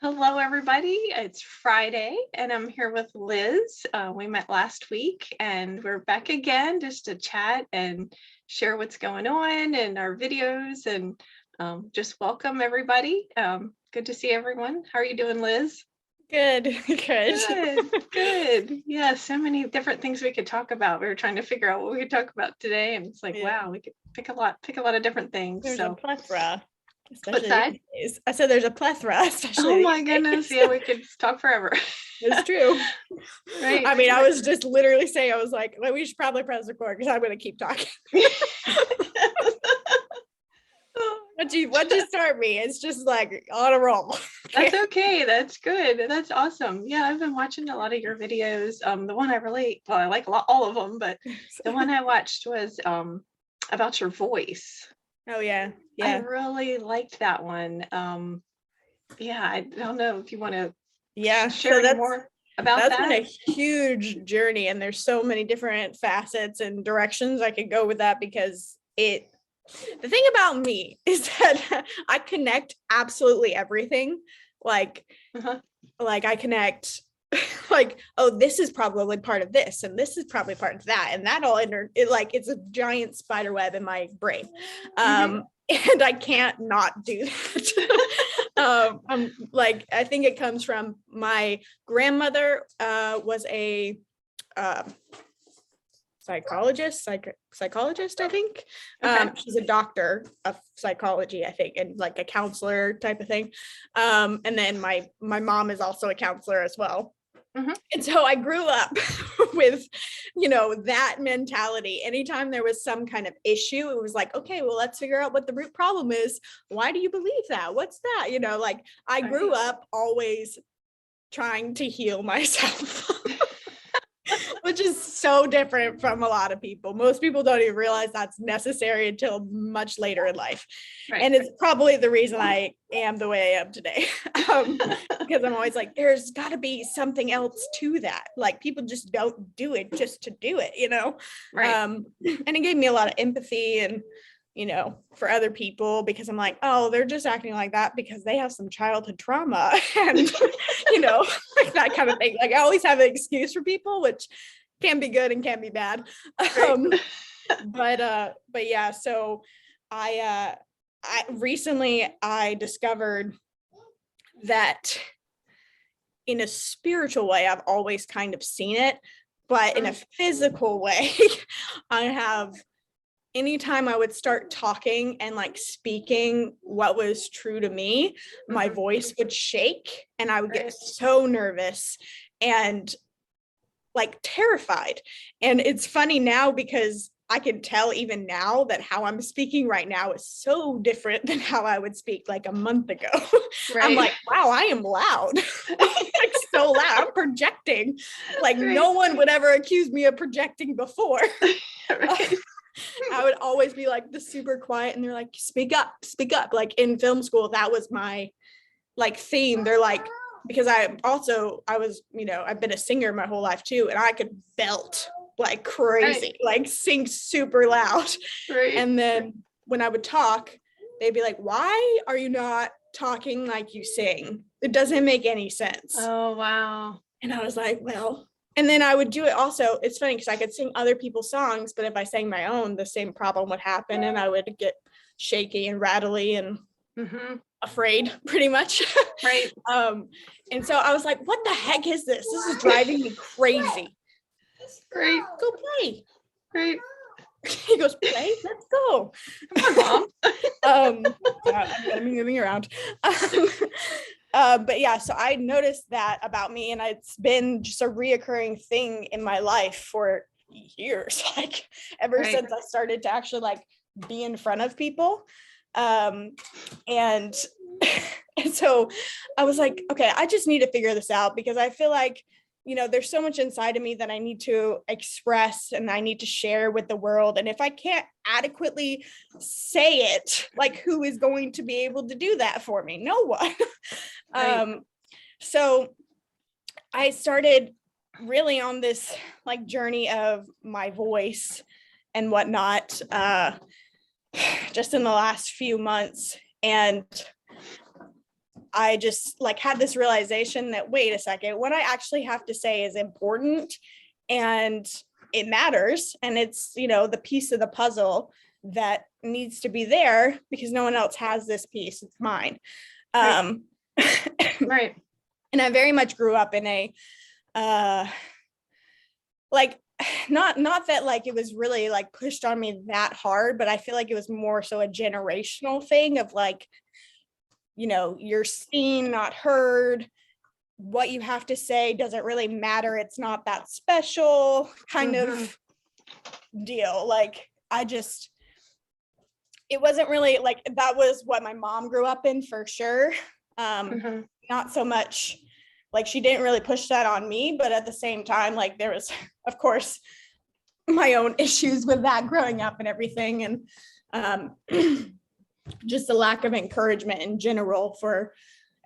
Hello, everybody. It's Friday, and I'm here with Liz. We met last week, and we're back again just to chat and share what's going on in our videos, and just welcome everybody. Good to see everyone. How are you doing, Liz? Good. Good. Yeah, so many different things we could talk about. We were trying to figure out what we could talk about today, and it's like, Yeah. wow, we could pick a lot of different things. There's a plethora, What's especially that? these days. I said there's a plethora, especially Oh my these goodness, days. yeah, we could talk forever. It's true. Right. I mean, I was just literally saying, I was like, well, we should probably press record because I'm going to keep talking. Once you start me, it's just like on a roll. That's okay. That's good. That's awesome. Yeah, I've been watching a lot of your videos. The one I like all of them, but the one I watched was about your voice. Oh yeah. I really liked that one. Yeah, I don't know if you want to share any more about that. That's been a huge journey, and there's so many different facets and directions I could go with that because the thing about me is that I connect absolutely everything. Like I connect like, oh, this is probably part of this, and this is probably part of that, and that all it's a giant spider web in my brain. And I can't not do that. I'm like, I think it comes from my grandmother was a psychologist, I think. She's a doctor of psychology, I think, and like a counselor type of thing. And then my mom is also a counselor as well. And so I grew up with, that mentality. Anytime there was some kind of issue, it was like, okay, well, let's figure out what the root problem is. Why do you believe that? What's that? Like I grew up always trying to heal myself. Which is so different from a lot of people. Most people don't even realize that's necessary until much later in life. And it's probably the reason I am the way I am today. Because I'm always like, there's got to be something else to that. Like people just don't do it just to do it, And it gave me a lot of empathy and, for other people, because I'm like, oh, they're just acting like that because they have some childhood trauma and, like that kind of thing. Like I always have an excuse for people, which can be good and can be bad. But yeah, so I recently discovered that in a spiritual way, I've always kind of seen it, but in a physical way, I have. Anytime I would start talking and like speaking what was true to me, my voice would shake and I would get so nervous and like terrified. And it's funny now because I can tell even now that how I'm speaking right now is so different than how I would speak like a month ago. I'm like, wow, I am loud. Like so loud. I'm projecting. Like no one would ever accuse me of projecting before. I would always be like the super quiet, and they're like, speak up. Like in film school, that was my like theme. They're like, because I was, I've been a singer my whole life too, and I could belt like crazy, like sing super loud. And then when I would talk, they'd be like, why are you not talking like you sing? It doesn't make any sense. Oh, wow. And I was like, well, and then I would do it also. It's funny because I could sing other people's songs, but if I sang my own, the same problem would happen and I would get shaky and rattly and afraid pretty much. And so I was like, what the heck is this? This is driving me crazy. Go play. He goes, play? Let's go. Come on, Mom. I'm moving around. But yeah, so I noticed that about me, and it's been just a reoccurring thing in my life for years, like ever since I started to actually like be in front of people. And so I was like, okay, I just need to figure this out because I feel like, there's so much inside of me that I need to express and I need to share with the world. And if I can't adequately say it, like who is going to be able to do that for me? No one. So I started really on this like journey of my voice and whatnot, just in the last few months. And I just like had this realization that, wait a second, what I actually have to say is important and it matters. And it's, the piece of the puzzle that needs to be there because no one else has this piece. It's mine. Right. Right. And I very much grew up in a, like, not that like it was really like pushed on me that hard, but I feel like it was more so a generational thing of like, you're seen, not heard. What you have to say doesn't really matter. It's not that special kind of deal. Like, it wasn't really like, that was what my mom grew up in for sure. Not so much, like she didn't really push that on me, but at the same time, like there was, of course, my own issues with that growing up and everything. And just a lack of encouragement in general for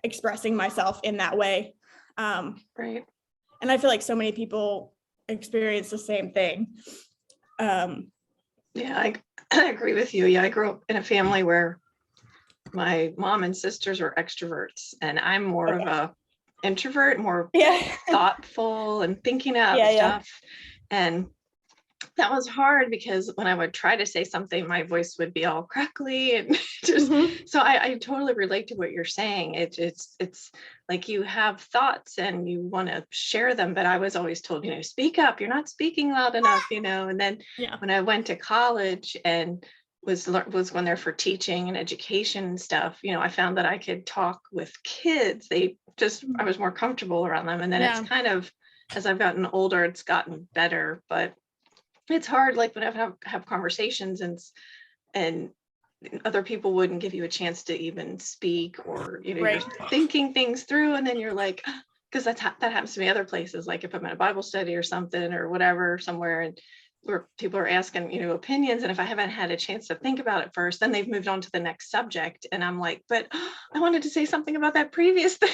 expressing myself in that way. Right. And I feel like so many people experience the same thing. Yeah, I agree with you. Yeah, I grew up in a family where my mom and sisters were extroverts, and I'm more of a introvert, more thoughtful and thinking out stuff. And that was hard because when I would try to say something, my voice would be all crackly and just, so I totally relate to what you're saying. It's like you have thoughts and you want to share them, but I was always told, speak up, you're not speaking loud enough, and then when I went to college and was going there for teaching and education and stuff, I found that I could talk with kids. I was more comfortable around them. And then it's kind of, as I've gotten older, it's gotten better, but it's hard, like when I have conversations and other people wouldn't give you a chance to even speak, or you're thinking things through, and then you're like, because that happens to me other places, like if I'm in a Bible study or something or whatever somewhere, and where people are asking opinions, and if I haven't had a chance to think about it first, then they've moved on to the next subject, and I'm like, but I wanted to say something about that previous thing.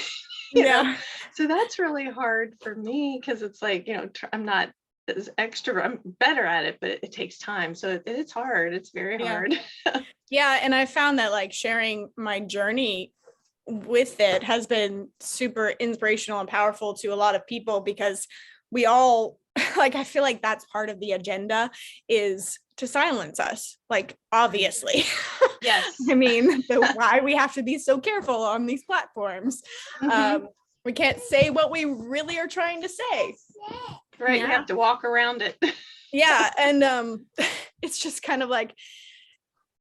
you know so that's really hard for me, because it's like, I'm not as extrovert. I'm better at it, but it takes time, so it's hard. It's very hard. And I found that like sharing my journey with it has been super inspirational and powerful to a lot of people, because we all like, I feel like that's part of the agenda, is to silence us, like, obviously. Yes. I mean, why we have to be so careful on these platforms. We can't say what we really are trying to say. Right. You have to walk around it. And it's just kind of like,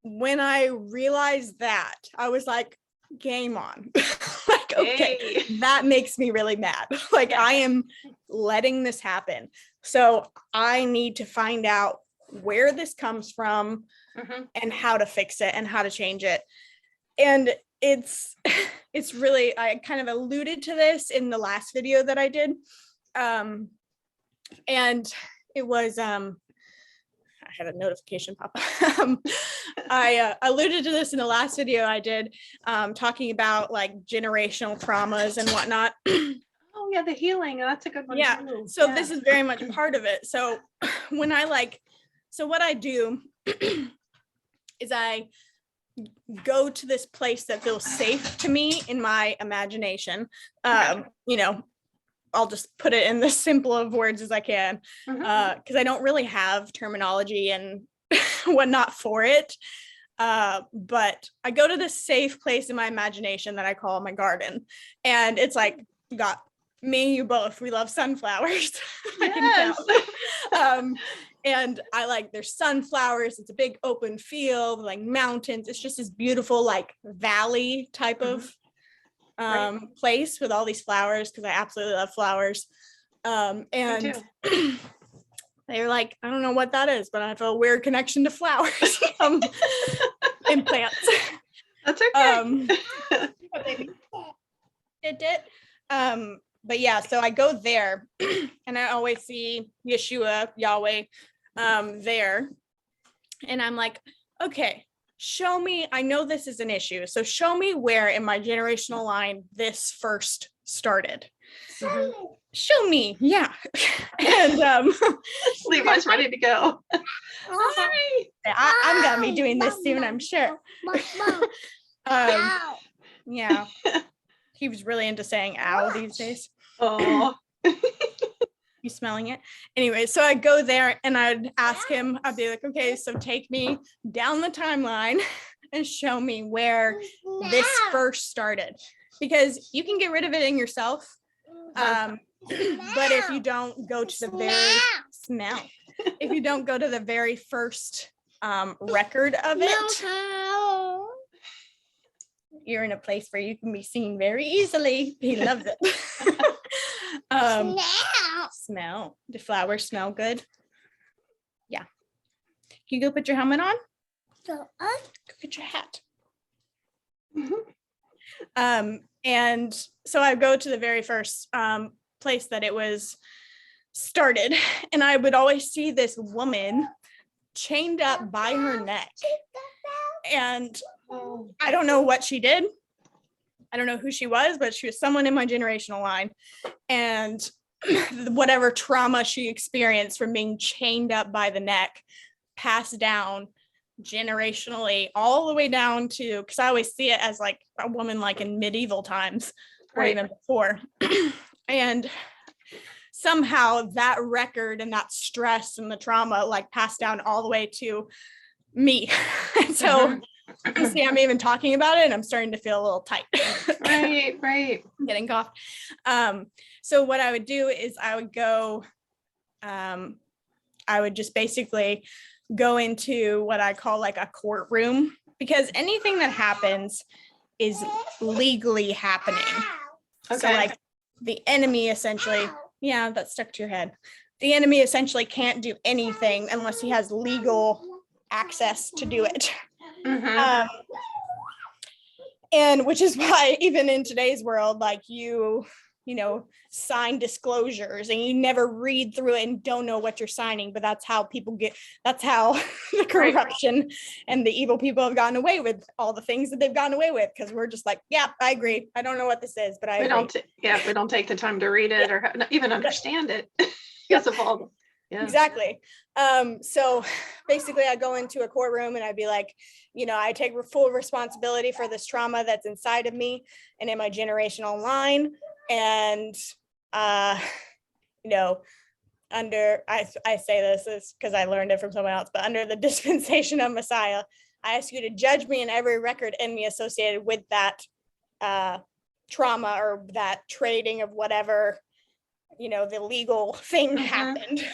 when I realized that, I was like, game on. Like, okay, that makes me really mad. Like, I am letting this happen. So I need to find out where this comes from and how to fix it and how to change it. And it's really, I kind of alluded to this in the last video that I did. And it was, I had a notification pop up. I alluded to this in the last video I did, talking about like generational traumas and whatnot. Oh yeah, the healing. That's a good one. Too. So this is very much part of it. So when so what I do is I go to this place that feels safe to me in my imagination. I'll just put it in the simple of words as I can, because I don't really have terminology and whatnot for it. But I go to this safe place in my imagination that I call my garden. And it's like, got me and you both, we love sunflowers. I can tell. And I like, there's sunflowers. It's a big open field, like mountains. It's just this beautiful, like valley type of place with all these flowers, because I absolutely love flowers. And they were like, I don't know what that is, but I have a weird connection to flowers and plants. That's okay. But yeah, so I go there and I always see Yeshua, Yahweh, there. And I'm like, okay, show me, I know this is an issue. So show me where in my generational line this first started. Show me. Yeah. And Levi's ready to go. I'm gonna be doing this soon, I'm sure. Yeah. He was really into saying ow these days. Oh. You smelling it? Anyway, so I'd go there and I'd ask him, I'd be like, okay, so take me down the timeline and show me where this first started. Because you can get rid of it in yourself. But if you don't go to the very first record of it, you're in a place where you can be seen very easily. He loves it. Smell. Do flowers smell good? Yeah. Can you go put your helmet on? Go get your hat. And so I go to the very first place that it was started, and I would always see this woman chained up by her neck. And I don't know what she did. I don't know who she was, but she was someone in my generational line. And whatever trauma she experienced from being chained up by the neck passed down generationally all the way down to, because I always see it as like a woman like in medieval times or even before. And somehow that record and that stress and the trauma like passed down all the way to me. And so you see, I'm even talking about it and I'm starting to feel a little tight. Right. I'm getting cough. So what I would do is I would just basically go into what I call like a courtroom, because anything that happens is legally happening. Okay. So like the enemy essentially, yeah, that stuck to your head. The enemy essentially can't do anything unless he has legal access to do it. And which is why even in today's world, like you sign disclosures and you never read through it and don't know what you're signing, but that's how the corruption and the evil people have gotten away with all the things that they've gotten away with, because we're just like, yeah, I agree. I don't know what this is, but we don't take the time to read it or even understand it because of all. Yeah. Exactly. So basically I go into a courtroom and I'd be like, I take full responsibility for this trauma that's inside of me and in my generational line. And, under, I say this is because I learned it from someone else, but under the dispensation of Messiah, I ask you to judge me in every record in me associated with that trauma or that trading of whatever, the legal thing happened.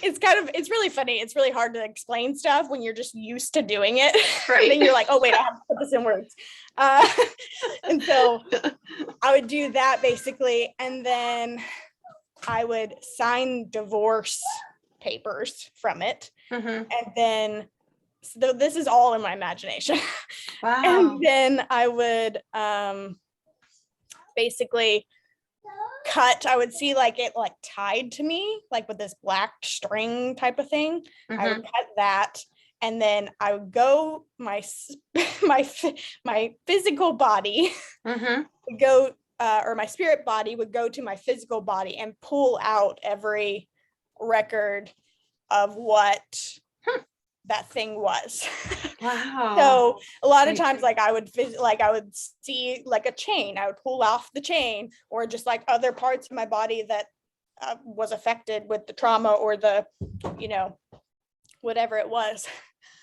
It's really funny. It's really hard to explain stuff when you're just used to doing it. Right. And then you're like, oh wait, I have to put this in words. And so I would do that basically. And then I would sign divorce papers from it. And then, so this is all in my imagination. Wow. And then I would basically I would see like it like tied to me, like with this black string type of thing. I would cut that. And then I would go, my physical body would go, or my spirit body would go to my physical body and pull out every record of what that thing was. Wow. So a lot of times, like I would see like a chain, I would pull off the chain, or just like other parts of my body that was affected with the trauma or the, whatever it was.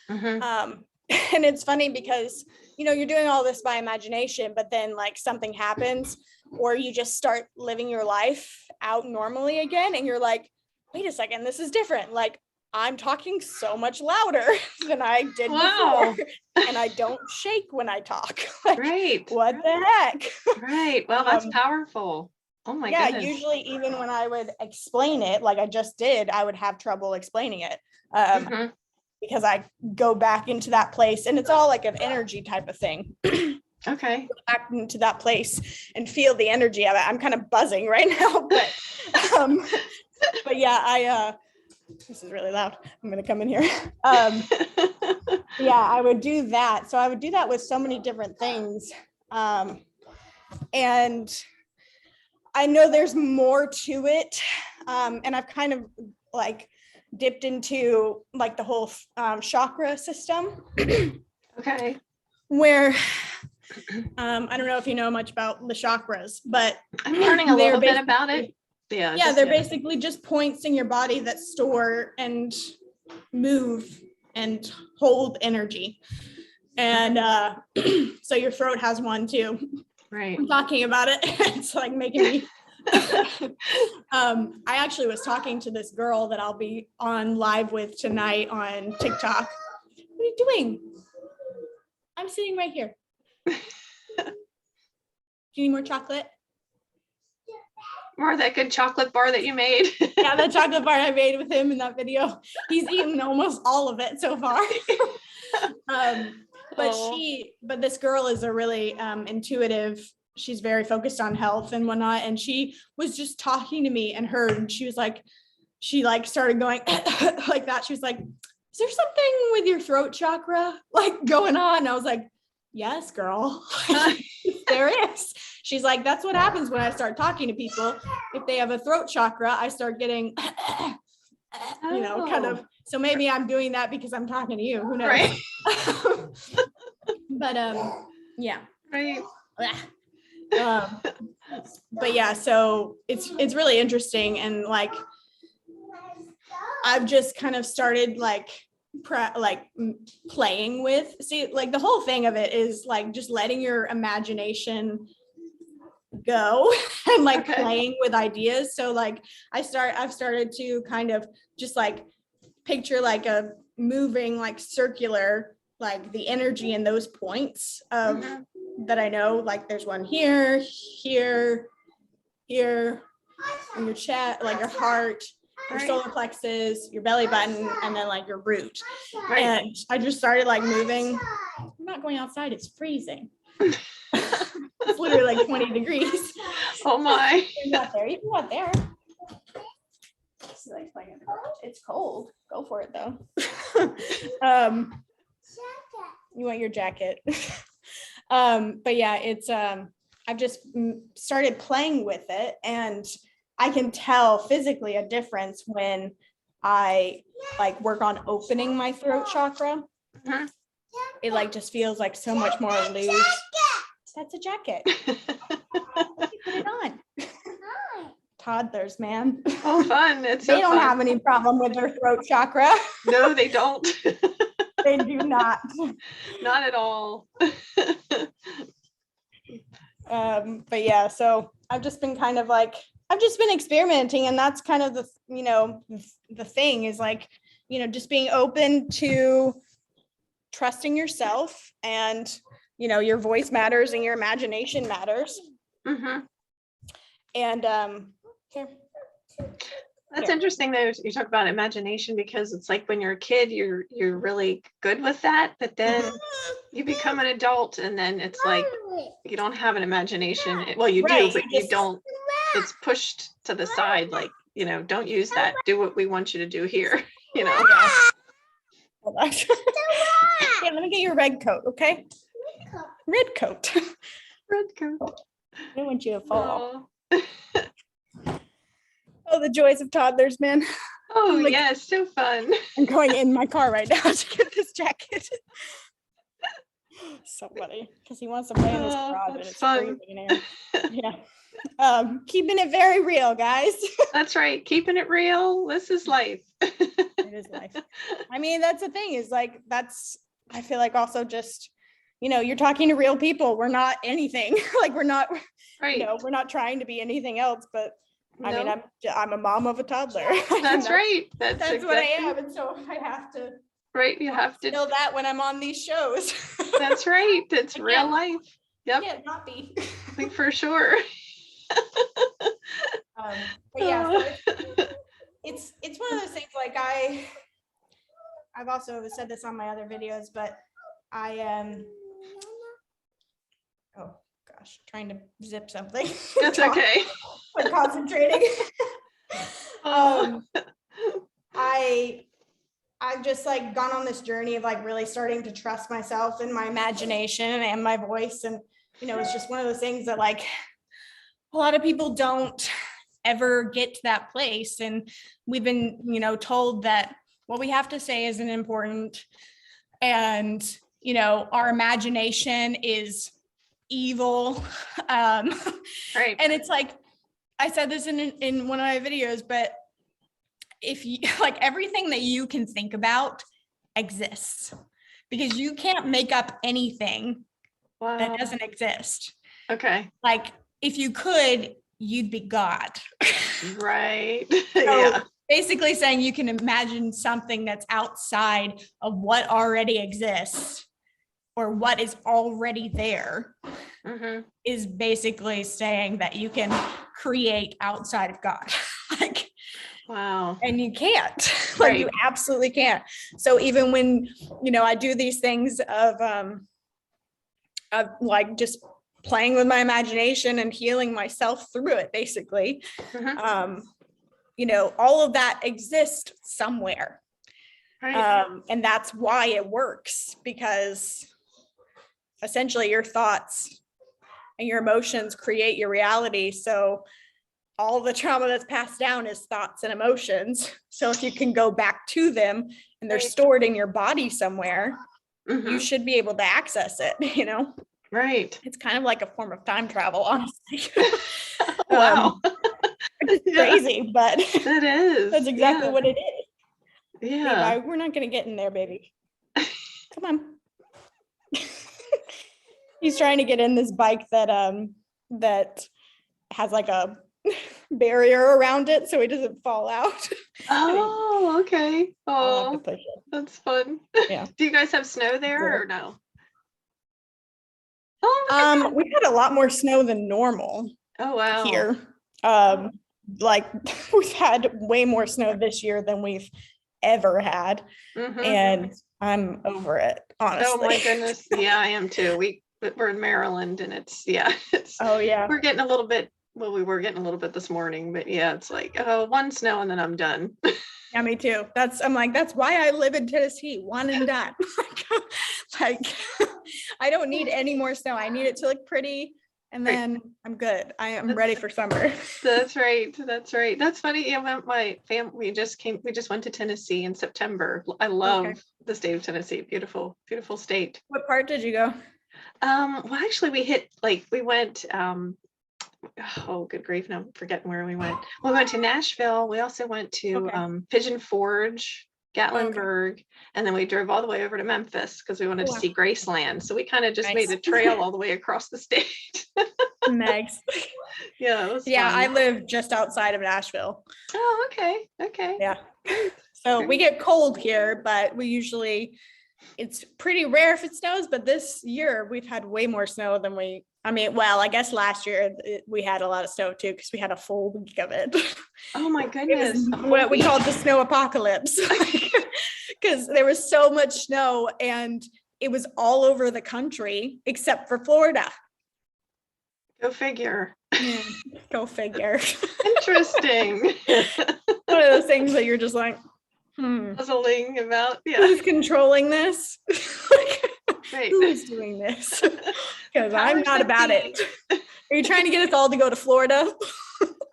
And it's funny because, you're doing all this by imagination, but then like something happens or you just start living your life out normally again. And you're like, wait a second, this is different. Like I'm talking so much louder than I did before. And I don't shake when I talk. Like, right. What the heck? Right. Well, that's powerful. Oh my goodness. Yeah, usually even when I would explain it, like I just did, I would have trouble explaining it. Because I go back into that place and it's all like an energy type of thing. Okay. Go back into that place and feel the energy of it. I'm kind of buzzing right now, but yeah, this is really loud. I'm going to come in here. Yeah, I would do that. So I would do that with so many different things. And I know there's more to it. And I've kind of like dipped into like the whole chakra system. Okay. Where I don't know if you know much about the chakras, but I'm learning a they're little bit about it. Yeah, they're basically just points in your body that store and move and hold energy. And so your throat has one too. Right. I'm talking about it. It's like making me. I actually was talking to this girl that I'll be on live with tonight on TikTok. What are you doing? I'm sitting right here. Do you need more chocolate? More of that good chocolate bar that you made. Yeah, the chocolate bar I made with him in that video. He's eaten almost all of it so far. But this girl is a really intuitive. She's very focused on health and whatnot. And she was just talking to me and she was like, she like started going like that. She was like, is there something with your throat chakra like going on? And I was like, yes, girl, there is. She's like, that's what happens when I start talking to people. If they have a throat chakra, I start getting, kind of. So maybe I'm doing that because I'm talking to you. Who knows? Right. But yeah. Right. But yeah, so it's really interesting, and like I've just kind of started like playing with, like the whole thing of it is like just letting your imagination go and like playing with ideas. So like I've started to kind of just like picture like a moving like circular, like the energy in those points of that I know, like there's one here, here, here, in your chest, like your heart, your solar plexus, your belly button, and then like your root. Right. And I just started like moving. I'm not going outside, it's freezing. It's literally like 20 degrees. Oh my. You can go out there. It's like playing in the garage. It's cold. Go for it though. You want your jacket. But yeah, it's I've just started playing with it, and I can tell physically a difference when I like work on opening my throat chakra. Mm-hmm. It like just feels like so much more loose. That's a jacket. Put it on. Toddlers, man. Oh, fun. It's so they don't have any problem with their throat chakra. No, they don't. They do not. Not at all. But yeah, so I've just been kind of like, I've just been experimenting, and that's kind of the thing is like, just being open to trusting yourself, and, your voice matters and your imagination matters. Mm-hmm. And here. That's interesting though, you talk about imagination, because it's like when you're a kid, you're really good with that, but then you become an adult and then it's like you don't have an imagination. Well, you do, but you don't. It's pushed to the side, like, don't use that. Do what we want you to do here. Hold on. Yeah, let me get your red coat, okay? Red coat. Red coat. I don't want you to fall. Oh, the joys of toddlers, man. Oh, yeah, so fun. I'm going in my car right now to get this jacket. So funny, because he wants to play in this garage, and it's fun. Freezing in here. Yeah. Keeping it very real, guys. That's right. Keeping it real. This is life. It is life. I mean, that's the thing is like, I feel like also just, you're talking to real people. We're not anything. Like we're not, we're not trying to be anything else, but I mean, I'm a mom of a toddler. That's right. That's exactly what I am. And so I have to. Right. You have to know that when I'm on these shows. That's right. It's real life. Yep. Yeah, not be. Like for sure. But yeah, so it's one of those things like I've also said this on my other videos, but I am trying to zip something. That's okay. I'm concentrating. I've just like gone on this journey of like really starting to trust myself and my imagination and my voice, and it's just one of those things that like a lot of people don't ever get to that place, and we've been told that what we have to say isn't important, and our imagination is evil. Right. And it's like, I said this in one of my videos, but if you like, everything that you can think about exists, because you can't make up anything Wow. that doesn't exist. Okay. Like, if you could, you'd be God. Right. So Yeah. basically saying you can imagine something that's outside of what already exists or what is already there, is basically saying that you can create outside of God. Like, Wow. and you can't. Like, Right. you absolutely can't. So even when, I do these things of like just playing with my imagination and healing myself through it, basically, all of that exists somewhere. Right. And that's why it works, because essentially your thoughts and your emotions create your reality. So all the trauma that's passed down is thoughts and emotions. So if you can go back to them and they're stored in your body somewhere, you should be able to access it, Right. It's kind of like a form of time travel, honestly. Wow. It's crazy, but That is. that's exactly what it is. Yeah. Levi, we're not gonna get in there, baby. Come on. He's trying to get in this bike that has like a barrier around it so he doesn't fall out. Oh, okay. I'll have to Oh, push it. that's fun. Yeah. Do you guys have snow there or no? We had a lot more snow than normal Oh, wow. here. Like, we've had way more snow this year than we've ever had. And I'm over it, honestly. Oh my goodness. Yeah, I am too. We're in Maryland and it's oh yeah, we're getting a little bit, well, we were getting a little bit this morning, but yeah, it's like, oh, one snow and then I'm done. Yeah, me too. I'm like, that's why I live in Tennessee, one and done. Like, I don't need any more snow. I need it to look pretty, and then I'm good. I'm ready for summer. That's right. That's right. That's funny. Yeah, my family, we just went to Tennessee in September. I love the state of Tennessee. Beautiful, beautiful state. What part did you go? Well, actually we went, oh, good grief, no, I'm forgetting where we went. We went to Nashville. We also went to Pigeon Forge, Gatlinburg, and then we drove all the way over to Memphis because we wanted to see Graceland. So we kind of just made a trail all the way across the state. Nice. Yeah, it was fun. I live just outside of Nashville. Oh, okay. Okay. Yeah. So we get cold here, but it's pretty rare if it snows, but this year we've had way more snow than I guess last year we had a lot of snow too, because we had a full week of it. Oh my goodness. What we called the snow apocalypse, because there was so much snow and it was all over the country except for Florida. Go figure. Yeah, go figure. Interesting. One of those things that you're just like, puzzling about. Yeah. Who's controlling this? Right. Who is doing this? Because I'm not about it. Are you trying to get us all to go to Florida?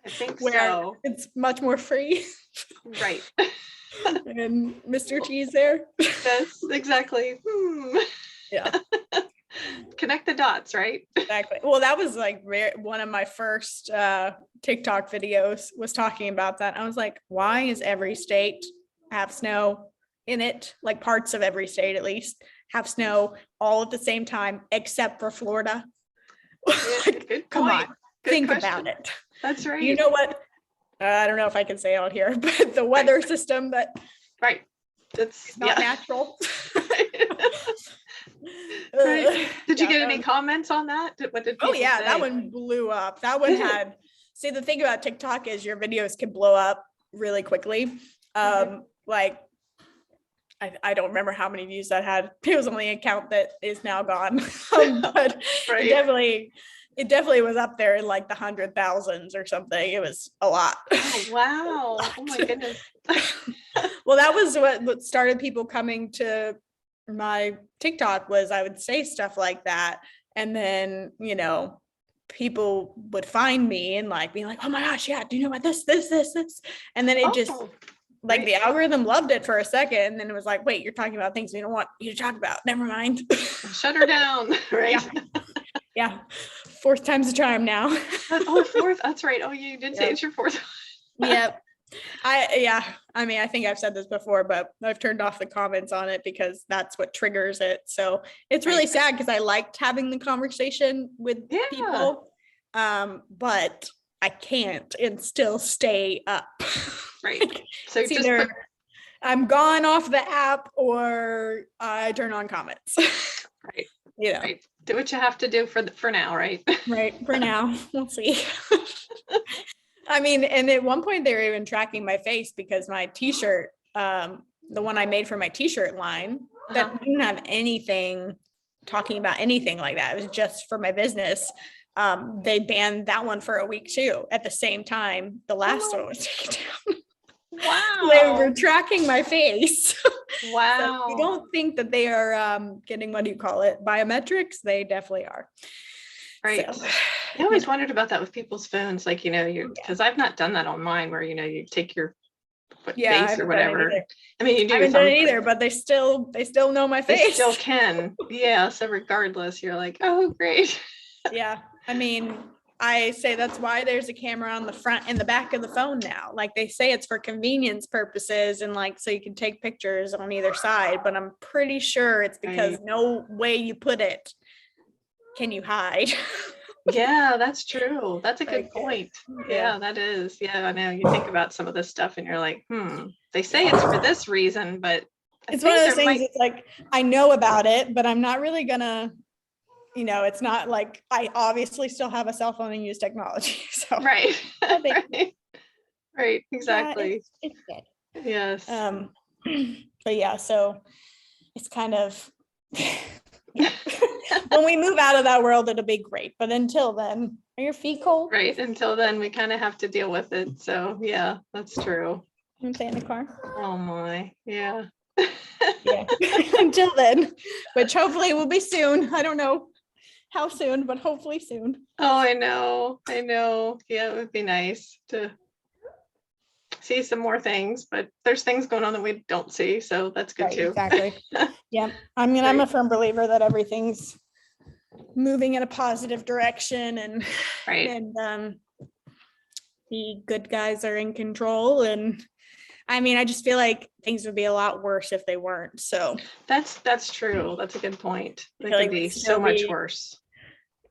I think where so. It's much more free. Right. And Mr. T's there. Yes, exactly. Yeah. Connect the dots, right? Exactly. Well, that was like one of my first TikTok videos was talking about that. I was like, why is every state have snow in it? Like, parts of every state at least have snow all at the same time, except for Florida. Like, good come point. on, Good think question. about it. That's right. You know what? I don't know if I can say it out here, but the weather system that it's not natural. Right. Did you get any comments on that? What did people say? That one blew up. That one had, see, the thing about TikTok is your videos can blow up really quickly. Like, I don't remember how many views that had. It was only an account that is now gone. But it definitely was up there in like the 100,000s or something. It was a lot. Oh, wow. Oh my goodness. Well, that was what started people coming to my TikTok, was I would say stuff like that. And then, people would find me and like be like, oh my gosh, yeah, do you know about this? And then it just like the algorithm loved it for a second. And then it was like, wait, you're talking about things we don't want you to talk about. Never mind. Shut her down. Right. Yeah. Yeah. Fourth time's a charm now. Oh, fourth. That's right. Oh, you did say it's your fourth. Yep. I mean, I think I've said this before, but I've turned off the comments on it because that's what triggers it. So it's really sad because I liked having the conversation with people. But I can't and still stay up. Right. So it's either I'm gone off the app or I turn on comments. Right. Right. Do what you have to do for now, right? Right. For now. We'll see. I mean, and at one point they were even tracking my face because my t-shirt, the one I made for my t-shirt line, that didn't have anything talking about anything like that. It was just for my business. They banned that one for a week too. At the same time, the last one was taken down. Wow. They were tracking my face. Wow. So you don't think that they are getting, what do you call it? Biometrics? They definitely are. Right. So, I always wondered about that with people's phones. Like, because I've not done that on mine where, you take your face or whatever. I mean, you do. I haven't done it either, but they still know my face. They still can. Yeah. So regardless, you're like, oh, great. Yeah. I mean, I say that's why there's a camera on the front and the back of the phone now. Like they say it's for convenience purposes and like so you can take pictures on either side, but I'm pretty sure it's because no way you put it can you hide. Yeah, that's true. That's a good point. Yeah, that is. Yeah, I know. You think about some of this stuff and you're like, they say it's for this reason, but it's one of those things. It's like, I know about it, but I'm not really gonna, it's not like I obviously still have a cell phone and use technology. So right. Right. Exactly. Yeah, it's good. Yes. But yeah, so it's kind of when we move out of that world, it'll be great. But until then, are your feet cold? Right. Until then, we kind of have to deal with it. So yeah, that's true. I'm stay in the car. Oh my, yeah. Yeah. Until then, which hopefully will be soon. I don't know how soon, but hopefully soon. Oh, I know. Yeah, it would be nice to see some more things, but there's things going on that we don't see, so that's good too. Exactly. Yeah. I mean, I'm a firm believer that everything's moving in a positive direction and the good guys are in control. And I mean, I just feel like things would be a lot worse if they weren't. So that's true. That's a good point. It could be so much worse.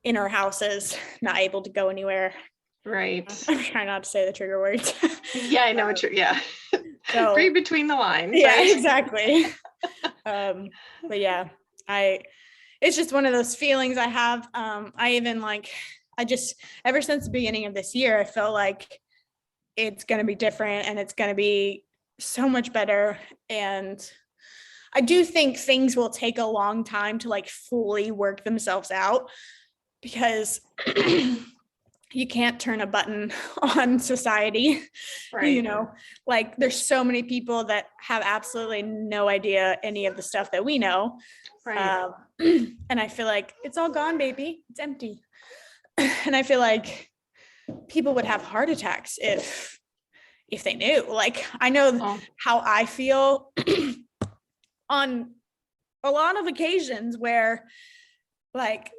In our houses, not able to go anywhere. Right. I'm trying not to say the trigger words. Yeah, I know what you're. Yeah. So, read between the lines. Yeah, right? Exactly. But yeah, it's just one of those feelings I have. Ever since the beginning of this year, I felt like it's going to be different and it's going to be so much better. And I do think things will take a long time to like fully work themselves out because you can't turn a button on society, right? Like there's so many people that have absolutely no idea any of the stuff that we know. Right. And I feel like it's all gone, baby. It's empty. And I feel like people would have heart attacks if they knew. Like I know how I feel on a lot of occasions where like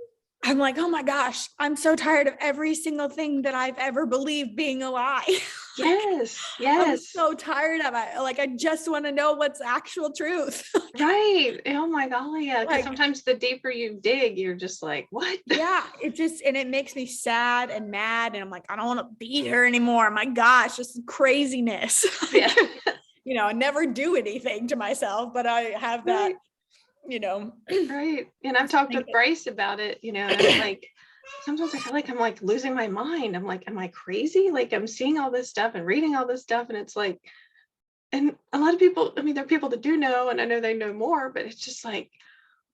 I'm like, oh my gosh, I'm so tired of every single thing that I've ever believed being a lie. Yes. I'm so tired of it. Like, I just want to know what's actual truth. Right. Oh my God. Yeah. Because sometimes the deeper you dig, you're just like, what? Yeah. And it makes me sad and mad. And I'm like, I don't want to be here anymore. My gosh, just craziness. Yeah. I never do anything to myself, but I have that. Right. And I've talked with Bryce about it, and I'm like, sometimes I feel like I'm like losing my mind. I'm like, am I crazy? Like I'm seeing all this stuff and reading all this stuff. And it's like, and a lot of people, I mean, there are people that do know, and I know they know more, but it's just like,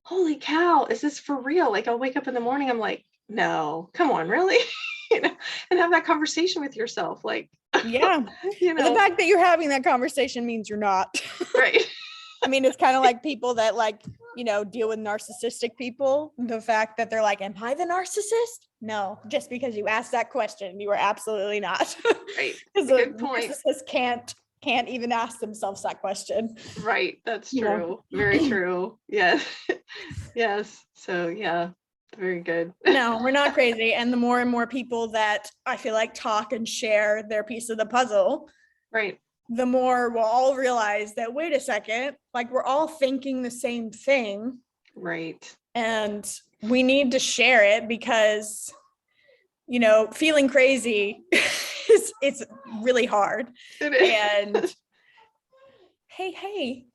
holy cow, is this for real? Like I'll wake up in the morning, I'm like, no, come on, really? And have that conversation with yourself. Like, yeah, the fact that you're having that conversation means you're not. Right. I mean, it's kind of like people that deal with narcissistic people. The fact that they're like, am I the narcissist? No, just because you asked that question, you are absolutely not. Right. Because a narcissist can't even ask themselves that question. Right. That's true. Very true. Yes. Yes. So yeah. Very good. No, we're not crazy. And the more and more people that I feel like talk and share their piece of the puzzle, Right. the more we'll all realize that, wait a second, like we're all thinking the same thing. Right. And we need to share it because, you know, feeling crazy it's really hard. It is. And hey,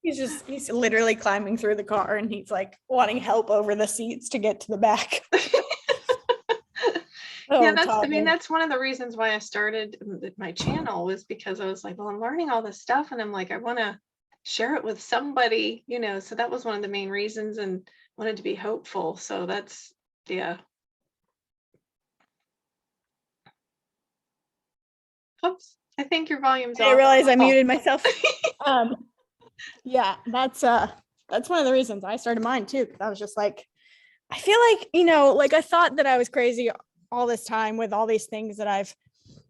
he's literally climbing through the car and he's like wanting help over the seats to get to the back. Yeah, that's one of the reasons why I started my channel, was because I was like, well, I'm learning all this stuff and I'm like, I want to share it with somebody, you know, so that was one of the main reasons, and wanted to be hopeful. So that's, yeah. Oops, I think your volume's off. I realized I muted myself. Yeah, that's one of the reasons I started mine too, because I was just like, I feel like, you know, like I thought that I was crazy all this time with all these things that I've,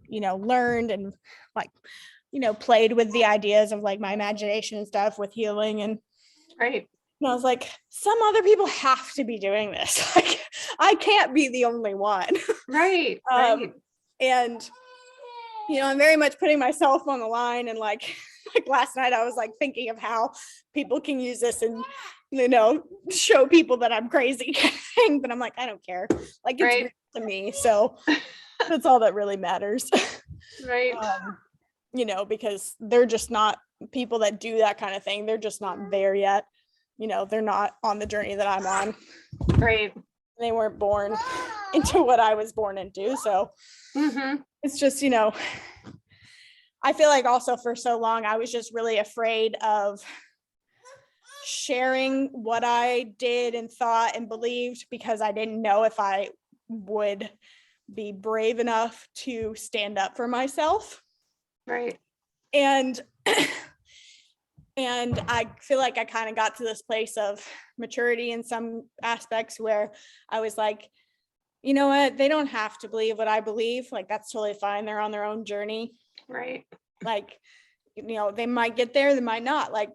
you know, learned and like, you know, played with the ideas of like my imagination and stuff with healing. And Right. I was like, some other people have to be doing this. Like, I can't be the only one. Right. Right. And, you know, I'm very much putting myself on the line. And like last night I was like thinking of how people can use this and, you know, show people that I'm crazy kind of thing. But I'm like, I don't care. Like, it's Right. real to me. So that's all that really matters. Right. You know, because they're just not people that do that kind of thing. They're just not there yet. You know, they're not on the journey that I'm on. Right. They weren't born into what I was born into. So it's just, you know, I feel like also for so long, I was just really afraid of sharing what I did and thought and believed, because I didn't know if I would be brave enough to stand up for myself. Right. And I feel like I kind of got to this place of maturity in some aspects where I was like, you know what, they don't have to believe what I believe. Like, that's totally fine. They're on their own journey. Right. Like, you know, they might get there, they might not. Like,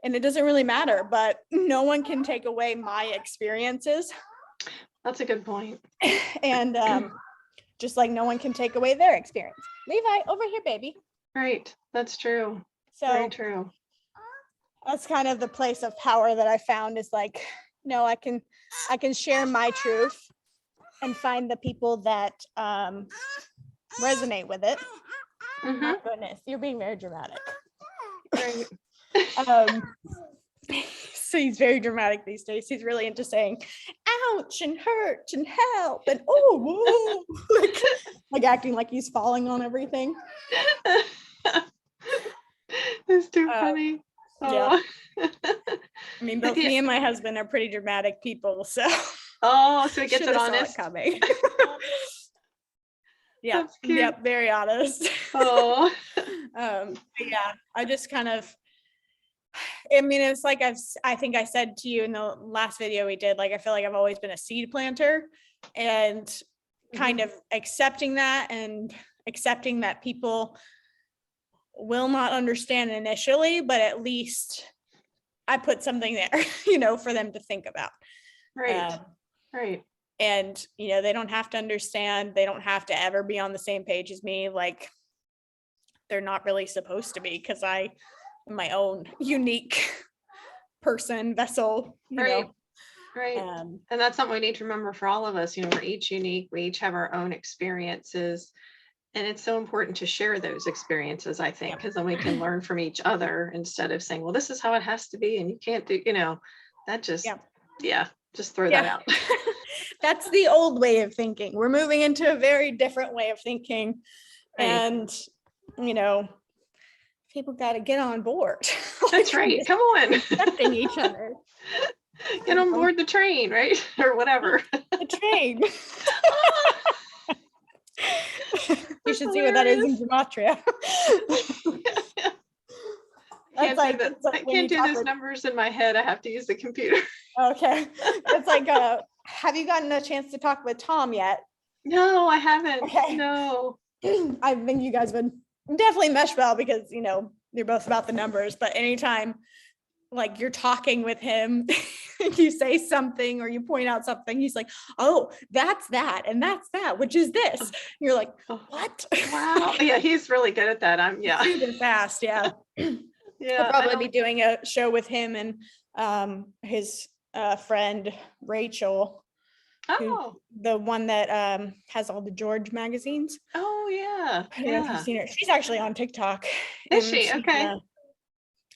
and it doesn't really matter, but no one can take away my experiences. That's a good point. And just like no one can take away their experience. Levi, over here, baby. Right. That's true. So very true. That's kind of the place of power that I found, is like, no, I can share my truth and find the people that resonate with it. My goodness, you're being very dramatic. Right. So he's very dramatic these days. He's really into saying ouch and hurt and help and oh whoa, like acting like he's falling on everything. It's too funny. Yeah. I mean, both me and my husband are pretty dramatic people, so so it gets it honest. Coming. Yeah, yep, very honest. Oh. Yeah, I just kind of, I mean, it's like I think I said to you in the last video we did, like, I feel like I've always been a seed planter, and kind of accepting that and accepting that people will not understand initially, but at least I put something there, you know, for them to think about. Right. Right. And, you know, they don't have to understand. They don't have to ever be on the same page as me. Like, they're not really supposed to be, because I am my own unique person, vessel, you know. Right. And that's something we need to remember for all of us. You know, we're each unique. We each have our own experiences. And it's so important to share those experiences, I think, because then we can learn from each other, instead of saying, well, this is how it has to be and you can't do, you know, that just, just throw that out. That's the old way of thinking. We're moving into a very different way of thinking. Right. And, you know, people got to get on board. That's right. Come on. Accepting each other. Get on board the train, right? Or whatever. The train. You should see what that is in gematria. I can't do those numbers in my head. I have to use the computer. Okay. It's like, have you gotten a chance to talk with Tom yet? No, I haven't. Okay. No. I think you guys would definitely mesh well, because, you know, you're both about the numbers, but anytime like you're talking with him, you say something or you point out something, he's like, oh, that's that and that's that, which is this. You're like, what? Wow. Yeah, he's really good at that. Yeah. Super fast. Yeah. Yeah. I'll probably be doing a show with him and his friend Rachel, Oh. the one that has all the George magazines. Oh yeah. I don't know if you've seen her. She's actually on TikTok. Is she? Okay.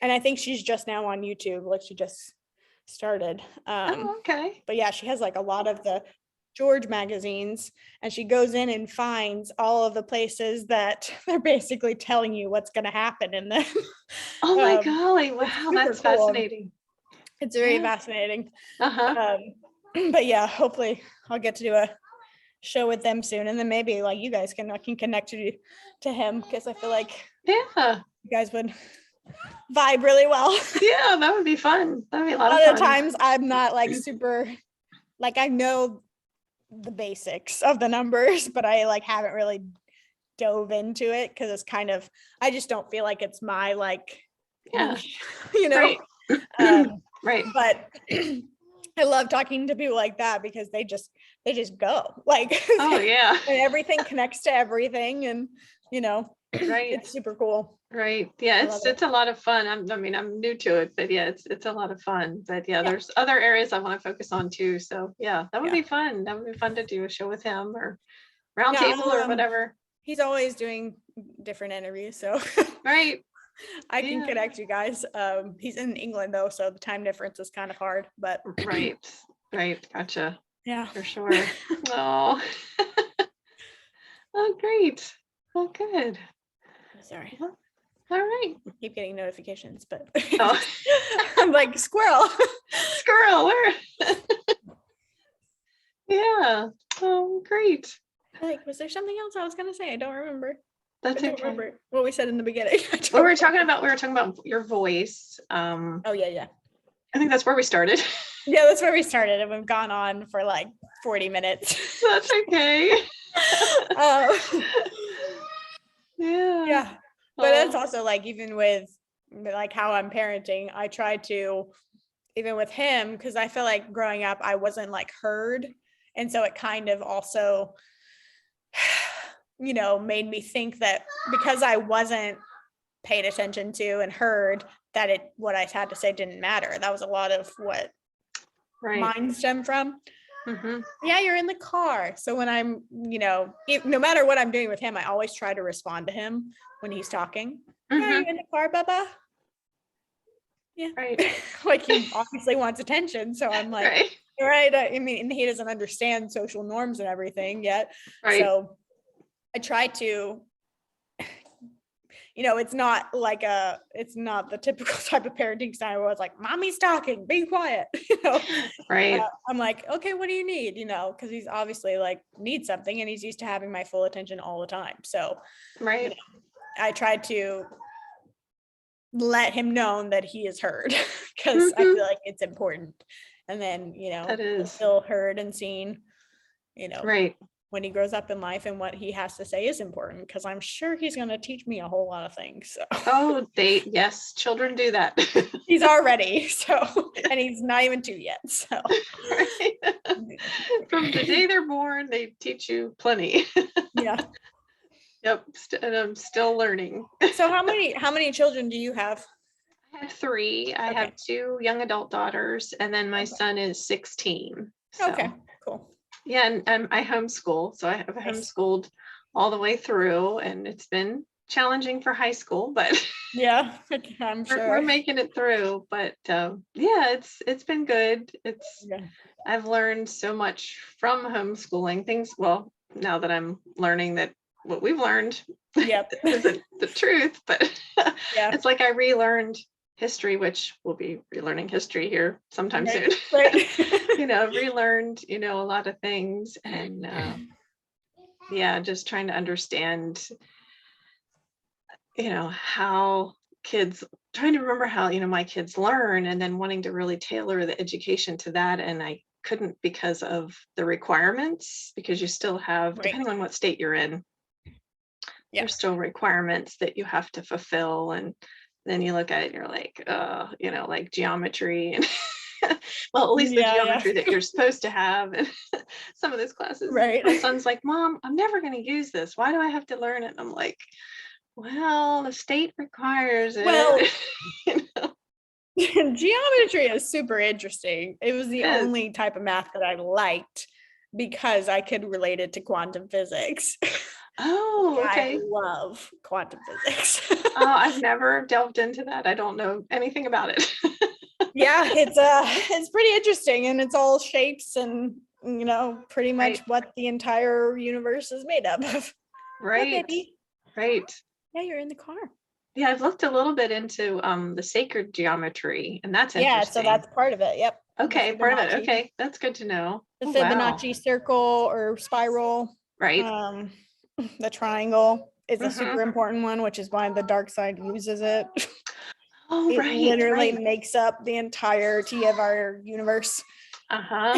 And I think she's just now on YouTube, like she just started. Oh, okay. But yeah, she has like a lot of the George magazines, and she goes in and finds all of the places that they're basically telling you what's going to happen in them. Oh my golly. Wow, that's cool. fascinating. It's very fascinating. Uh-huh. But yeah, hopefully I'll get to do a show with them soon, and then maybe like you guys can connect you to him, because I feel like you guys would vibe really well. Yeah, that would be fun. That'd be a lot of fun. fun. Times I'm not like super, like I know the basics of the numbers, but I like haven't really dove into it because it's kind of, I just don't feel like it's my like, you know. Right. But I love talking to people like that because they just go like, oh yeah, and everything connects to everything, and you know, right, it's super cool. Right. Yeah, it's a lot of fun. I'm new to it, but yeah, it's a lot of fun. But yeah, there's other areas I want to focus on too. So yeah, that would be fun. That would be fun to do a show with him or roundtable or whatever. He's always doing different interviews, so right. I can connect you guys. He's in England though, so the time difference is kind of hard, but right. Gotcha. Yeah, for sure. Oh. Oh, great. Oh, good. Sorry. All right. I keep getting notifications, but oh. I'm like, squirrel. Squirrel, where? Yeah. Oh, great. Like, was there something else I was gonna say? I don't remember. That's I don't remember what we said in the beginning. We were talking about your voice. Oh yeah. I think that's where we started. Yeah, that's where we started, and we've gone on for like 40 minutes. That's okay. Yeah. But it's also like, even with like how I'm parenting, I try to, even with him, because I feel like growing up I wasn't like heard, and so it kind of also, you know, made me think that because I wasn't paid attention to and heard, that what I had to say didn't matter. That was a lot of what mine stemmed from. Mm-hmm. Yeah, you're in the car. So when I'm, you know, no matter what I'm doing with him, I always try to respond to him when he's talking. Mm-hmm. Yeah, you in the car, Bubba? Yeah. Right. Like, he obviously wants attention. So I'm like, right. I mean, and he doesn't understand social norms and everything yet. Right. So I try to, you know, it's not the typical type of parenting style where it's like, mommy's talking, be quiet, you know. Right. I'm like, okay, what do you need? You know, because he's obviously like needs something, and he's used to having my full attention all the time. So you know, I tried to let him know that he is heard, because I feel like it's important. And then, you know, feel heard and seen, you know, when he grows up in life, and what he has to say is important, because I'm sure he's going to teach me a whole lot of things. So. Yes, children do that. He's already, so, and he's not even 2 yet. So from the day they're born, they teach you plenty. Yeah. Yep. And I'm still learning. So how many children do you have? I have 3. I have 2 young adult daughters, and then my son is 16. So. Okay, cool. Yeah, and I homeschool, so I have homeschooled all the way through, and it's been challenging for high school, but yeah, I'm sure we're making it through. But yeah, it's been good. I've learned so much from homeschooling things. Well, now that I'm learning that what we've learned isn't the truth, but it's like I relearned history, which we'll be relearning history here sometime soon. You know, relearned, you know, a lot of things, and just trying to understand, you know, trying to remember how, you know, my kids learn, and then wanting to really tailor the education to that. And I couldn't because of the requirements, because you still have, depending on what state you're in, there's still requirements that you have to fulfill. And then you look at it and you're like, like geometry and well, at least the Yeah, geometry that you're supposed to have and some of those classes. right. My son's like, Mom, I'm never going to use this. Why do I have to learn it? And I'm like, well, the state requires it. Well, You know? geometry is super interesting. It was the It is. only type of math that I liked because I could relate it to quantum physics. Oh, okay. I love quantum physics. Oh, I've never delved into that. I don't know anything about it. Yeah, it's pretty interesting, and it's all shapes and pretty much Right. what the entire universe is made up of. Hi, Right. baby. Right. Yeah, you're in the car. Yeah, I've looked a little bit into the sacred geometry, and that's Yeah, interesting. so that's part of it. Yep. Okay, The part of it. Fibonacci. Okay, that's good to know. The Oh, wow. Fibonacci circle or spiral. Right. The triangle is a Mhm. super important one, which is why the dark side uses it. Oh, It right. literally Right. makes up the entirety of our universe, Uh-huh.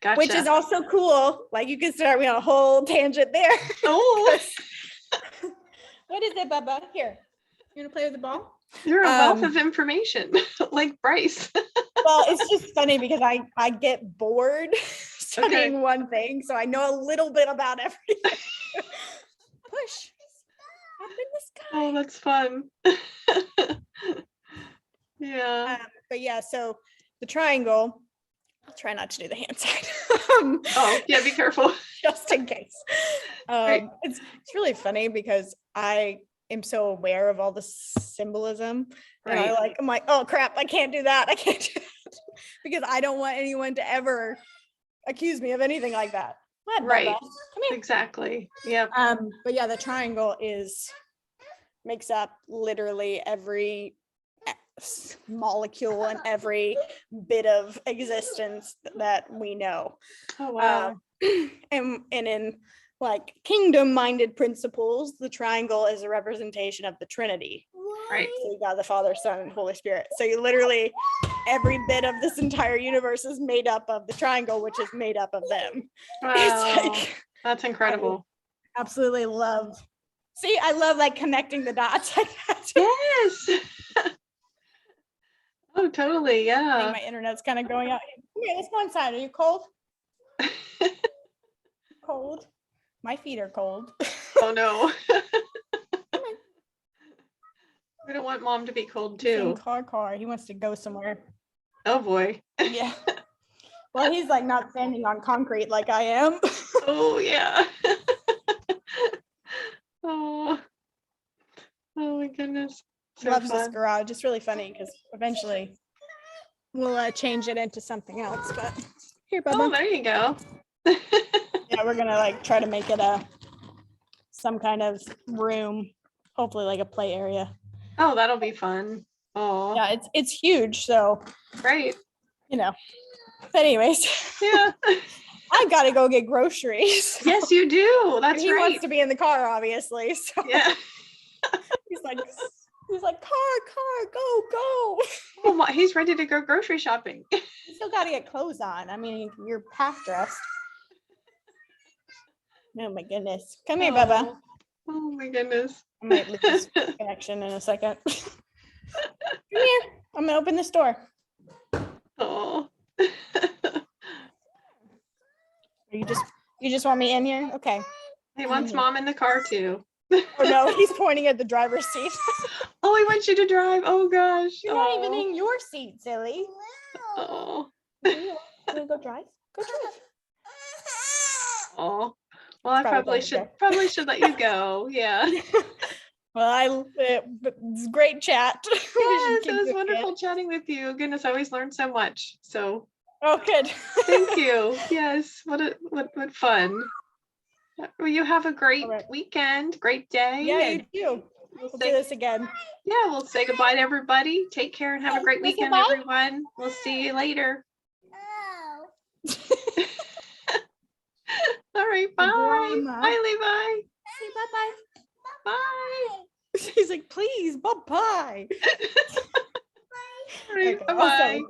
Gotcha. which is also cool. Like you can start me on a whole tangent there. Oh, What is it, Bubba? Here, you want to play with the ball? you're a wealth of information, like Bryce. Well, it's just funny because I get bored studying one thing, so I know a little bit about everything. Push up in the sky. Oh, that's fun. Yeah. But yeah, so the triangle, I'll try not to do the hand side. Oh, yeah, be careful. Just in case. Right. It's really funny because I am so aware of all the symbolism. And Right. I'm like, oh crap, I can't do that. I can't do that. Because I don't want anyone to ever accuse me of anything like that. What, Right. Bubba? Come here. Exactly. Yep. But yeah, the triangle makes up literally every molecule and every bit of existence that we know. Oh, wow. And in like kingdom minded principles, the triangle is a representation of the Trinity. Right. So you got the Father, Son, and Holy Spirit. So you literally, every bit of this entire universe is made up of the triangle, which is made up of them. Wow. It's like, That's incredible. I absolutely love. See, I love like connecting the dots like that. Yes. Oh, totally. I Yeah. think my internet's kind of going out. Come here, let's go inside. Are you cold? Cold. My feet are cold. Oh, no. We don't want Mom to be cold too. Car. He wants to go somewhere. Oh, boy. Yeah. Well, he's like not standing on concrete like I am. Oh, yeah. Oh. Oh, my goodness. So Loves this fun. garage. It's really funny because eventually we'll change it into something else. But here, Oh, Bubba. there you go. Yeah, we're gonna like try to make it some kind of room, hopefully like a play area. Oh, that'll be fun. Oh, Yeah, it's huge. So great. But anyways, Yeah. I've got to go get groceries. Yes, you do. That's he right. wants to be in the car, obviously. So Yeah. he's like, car, go. Oh, he's ready to go grocery shopping. You still got to get clothes on. I mean, you're half dressed. Oh my goodness. Come here, Bubba. Oh my goodness. I might lose connection in a second. Come here. I'm gonna open this door. Oh. You just want me in here? Okay. He wants Mom in the car too. Oh no, he's pointing at the driver's seat. Oh, he wants you to drive. Oh gosh. You're not even in your seat, silly. Oh. You wanna go drive? Go drive. Oh. Well, I probably should let you go. Yeah. Well, it's great chat. Yes, it was wonderful chatting with you. Goodness, I always learn so much. So. Oh, good. Thank you. Yes. What fun. Well, you have a great weekend, great day. Yeah, you do. We'll do this again. Yeah, we'll say goodbye to everybody. Take care and have a great weekend, everyone. We'll see you later. All right, bye. Bye, Levi. Say bye-bye. Bye. He's like, please, bye-bye. All right, bye-bye.